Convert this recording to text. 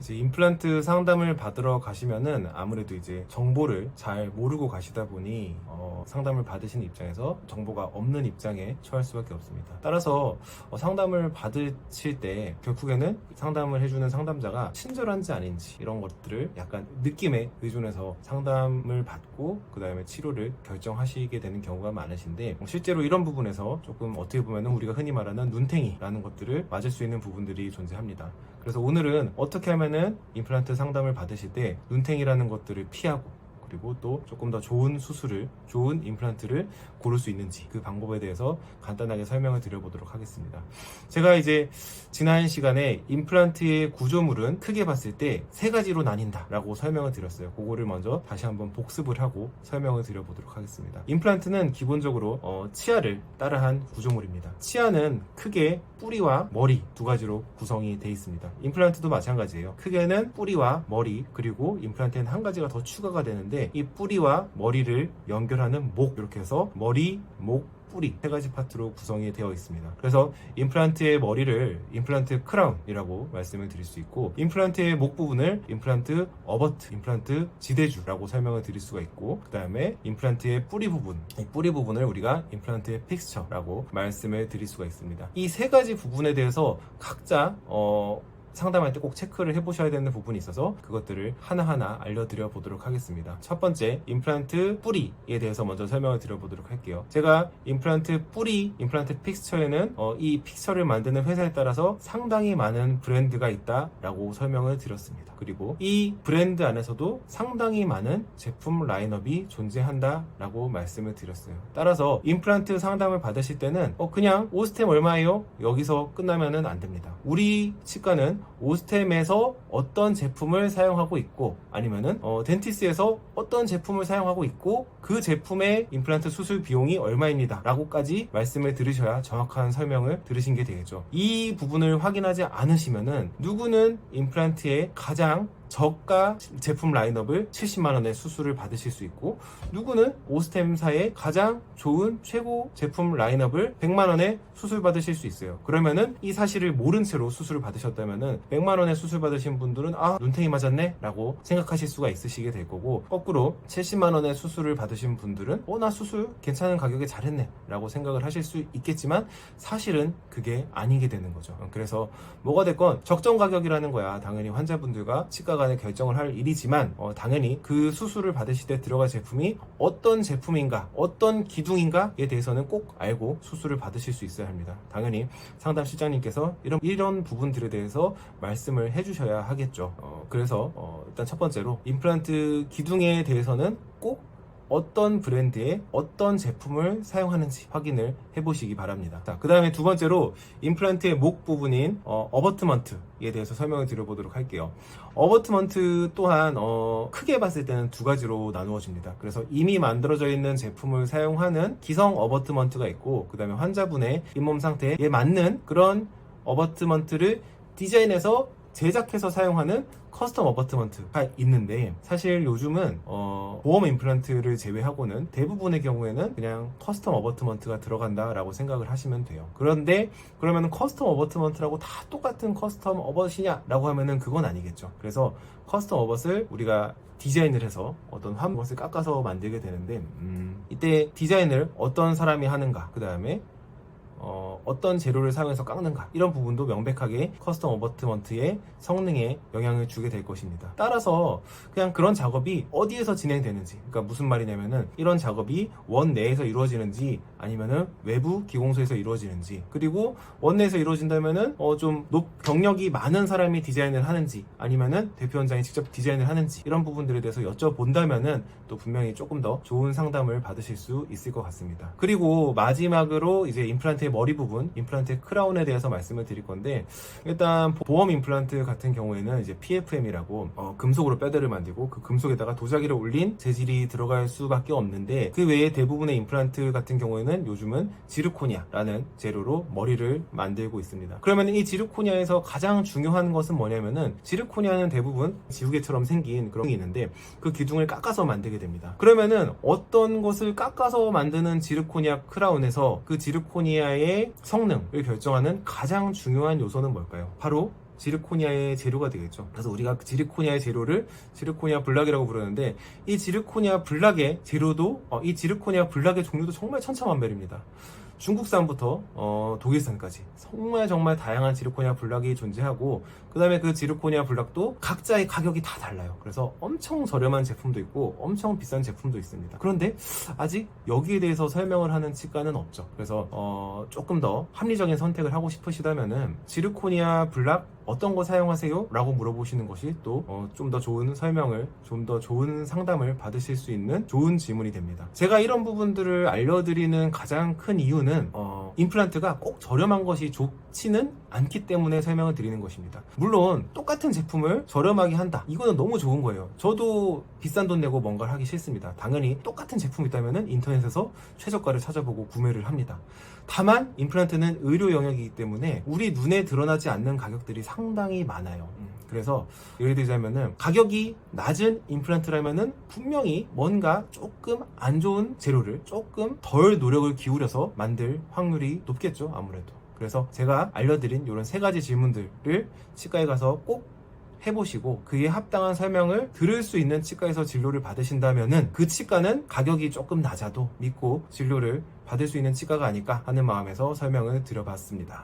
이제 임플란트 상담을 받으러 가시면은 아무래도 이제 정보를 잘 모르고 가시다 보니 상담을 받으시는 입장에서 정보가 없는 입장에 처할 수밖에 없습니다. 따라서 상담을 받으실 때 결국에는 상담을 해주는 상담자가 친절한지 아닌지 이런 것들을 약간 느낌에 의존해서 상담을 받고 그 다음에 치료를 결정하시게 되는 경우가 많으신데, 실제로 이런 부분에서 조금 어떻게 보면은 우리가 흔히 말하는 눈탱이라는 것들을 맞을 수 있는 부분들이 존재합니다. 그래서 오늘은 어떻게 하면은 임플란트 상담을 받으실 때 눈탱이라는 것들을 피하고, 그리고 또 조금 더 좋은 수술을, 좋은 임플란트를 고를 수 있는지 그 방법에 대해서 간단하게 설명을 드려보도록 하겠습니다. 제가 이제 지난 시간에 임플란트의 구조물은 크게 봤을 때 세 가지로 나뉜다 라고 설명을 드렸어요. 그거를 먼저 다시 한번 복습을 하고 설명을 드려보도록 하겠습니다. 임플란트는 기본적으로 치아를 따라한 구조물입니다. 치아는 크게 뿌리와 머리 두 가지로 구성이 되어 있습니다. 임플란트도 마찬가지예요. 크게는 뿌리와 머리, 그리고 임플란트에는 한 가지가 더 추가가 되는데, 이 뿌리와 머리를 연결하는 목, 이렇게 해서 머리, 목, 뿌리 세 가지 파트로 구성이 되어 있습니다. 그래서 임플란트의 머리를 임플란트 크라운이라고 말씀을 드릴 수 있고, 임플란트의 목 부분을 임플란트 어버트, 임플란트 지대주라고 설명을 드릴 수가 있고, 그 다음에 임플란트의 뿌리 부분, 이 뿌리 부분을 우리가 임플란트의 픽스처라고 말씀을 드릴 수가 있습니다. 이 세 가지 부분에 대해서 각자 상담할 때 꼭 체크를 해보셔야 되는 부분이 있어서 그것들을 하나하나 알려드려 보도록 하겠습니다. 첫 번째, 임플란트 뿌리에 대해서 먼저 설명을 드려보도록 할게요. 제가 임플란트 뿌리, 임플란트 픽스처에는 이 픽스처를 만드는 회사에 따라서 상당히 많은 브랜드가 있다라고 설명을 드렸습니다. 그리고 이 브랜드 안에서도 상당히 많은 제품 라인업이 존재한다라고 말씀을 드렸어요. 따라서 임플란트 상담을 받으실 때는 그냥 오스템 얼마예요? 여기서 끝나면은 안 됩니다. 우리 치과는 오스템에서 어떤 제품을 사용하고 있고, 아니면은 덴티스에서 어떤 제품을 사용하고 있고, 그 제품의 임플란트 수술 비용이 얼마입니다 라고까지 말씀을 들으셔야 정확한 설명을 들으신 게 되겠죠. 이 부분을 확인하지 않으시면은 누구는 임플란트의 가장 저가 제품 라인업을 70만원의 수술을 받으실 수 있고, 누구는 오스템사의 가장 좋은 최고 제품 라인업을 100만원에 수술 받으실 수 있어요. 그러면은 이 사실을 모른 채로 수술을 받으셨다면은 100만원에 수술 받으신 분들은 눈탱이 맞았네 라고 생각하실 수가 있으시게 될 거고, 거꾸로 70만원의 수술을 받으신 분들은 나 수술 괜찮은 가격에 잘했네 라고 생각을 하실 수 있겠지만, 사실은 그게 아니게 되는 거죠. 그래서 뭐가 됐건 적정 가격이라는 거야. 당연히 환자분들과 치과가 간에 결정을 할 일이지만, 당연히 그 수술을 받으실 때 들어갈 제품이 어떤 제품인가, 어떤 기둥인가에 대해서는 꼭 알고 수술을 받으실 수 있어야 합니다. 당연히 상담 실장님께서 이런 부분들에 대해서 말씀을 해주셔야 하겠죠. 그래서 일단 첫 번째로 임플란트 기둥에 대해서는 꼭 어떤 브랜드의 어떤 제품을 사용하는지 확인을 해보시기 바랍니다. 자, 그 다음에 두 번째로 임플란트의 목 부분인 어버트먼트에 대해서 설명을 드려보도록 할게요. 어버트먼트 또한 크게 봤을 때는 두 가지로 나누어집니다. 그래서 이미 만들어져 있는 제품을 사용하는 기성 어버트먼트가 있고, 그 다음에 환자분의 잇몸 상태에 맞는 그런 어버트먼트를 디자인해서 제작해서 사용하는 커스텀 어버트먼트가 있는데, 사실 요즘은 보험 임플란트를 제외하고는 대부분의 경우에는 그냥 커스텀 어버트먼트가 들어간다라고 생각을 하시면 돼요. 그런데 그러면 커스텀 어버트먼트라고 다 똑같은 커스텀 어버트냐 라고 하면은 그건 아니겠죠. 그래서 커스텀 어버트를 우리가 디자인을 해서 어떤 것을 깎아서 만들게 되는데, 이때 디자인을 어떤 사람이 하는가, 그 다음에 어떤 재료를 사용해서 깎는가, 이런 부분도 명백하게 커스텀 어버트먼트의 성능에 영향을 주게 될 것입니다. 따라서 그냥 그런 작업이 어디에서 진행되는지, 그러니까 무슨 말이냐면은 이런 작업이 원 내에서 이루어지는지 아니면은 외부 기공소에서 이루어지는지, 그리고 원 내에서 이루어진다면은 좀 경력이 많은 사람이 디자인을 하는지 아니면은 대표 원장이 직접 디자인을 하는지, 이런 부분들에 대해서 여쭤본다면은 또 분명히 조금 더 좋은 상담을 받으실 수 있을 것 같습니다. 그리고 마지막으로 이제 임플란트의 머리 부분, 임플란트 크라운에 대해서 말씀을 드릴 건데, 일단 보험 임플란트 같은 경우에는 이제 PFM이라고 금속으로 뼈대를 만들고 그 금속에다가 도자기를 올린 재질이 들어갈 수밖에 없는데, 그 외에 대부분의 임플란트 같은 경우에는 요즘은 지르코니아라는 재료로 머리를 만들고 있습니다. 그러면 이 지르코니아에서 가장 중요한 것은 뭐냐면은, 지르코니아는 대부분 지우개처럼 생긴 그런 게 있는데 그 기둥을 깎아서 만들게 됩니다. 그러면은 어떤 것을 깎아서 만드는 지르코니아 크라운에서 그 지르코니아의 성능을 결정하는 가장 중요한 요소는 뭘까요? 바로 지르코니아의 재료가 되겠죠. 그래서 우리가 그 지르코니아의 재료를 지르코니아 블락이라고 부르는데, 이 지르코니아 블락의 재료도 이 지르코니아 블락의 종류도 정말 천차만별입니다. 중국산부터 독일산까지 정말 다양한 지르코니아 블락이 존재하고, 그 다음에 그 지르코니아 블락도 각자의 가격이 다 달라요. 그래서 엄청 저렴한 제품도 있고 엄청 비싼 제품도 있습니다. 그런데 아직 여기에 대해서 설명을 하는 치과는 없죠. 그래서 조금 더 합리적인 선택을 하고 싶으시다면은 지르코니아 블락 어떤 거 사용하세요? 라고 물어보시는 것이 또 좀 더 좋은 설명을, 좀 더 좋은 상담을 받으실 수 있는 좋은 질문이 됩니다. 제가 이런 부분들을 알려드리는 가장 큰 이유는 임플란트가 꼭 저렴한 것이 좋지는 않기 때문에 설명을 드리는 것입니다. 물론 똑같은 제품을 저렴하게 한다, 이거는 너무 좋은 거예요. 저도 비싼 돈 내고 뭔가를 하기 싫습니다. 당연히 똑같은 제품이 있다면 인터넷에서 최저가를 찾아보고 구매를 합니다. 다만 임플란트는 의료 영역이기 때문에 우리 눈에 드러나지 않는 가격들이 상당히 많아요. 그래서 예를 들자면은 가격이 낮은 임플란트라면은 분명히 뭔가 조금 안 좋은 재료를 조금 덜 노력을 기울여서 만들 확률이 높겠죠, 아무래도. 그래서 제가 알려드린 이런 3가지 질문들을 치과에 가서 꼭 해보시고 그에 합당한 설명을 들을 수 있는 치과에서 진료를 받으신다면은 그 치과는 가격이 조금 낮아도 믿고 진료를 받을 수 있는 치과가 아닐까 하는 마음에서 설명을 드려봤습니다.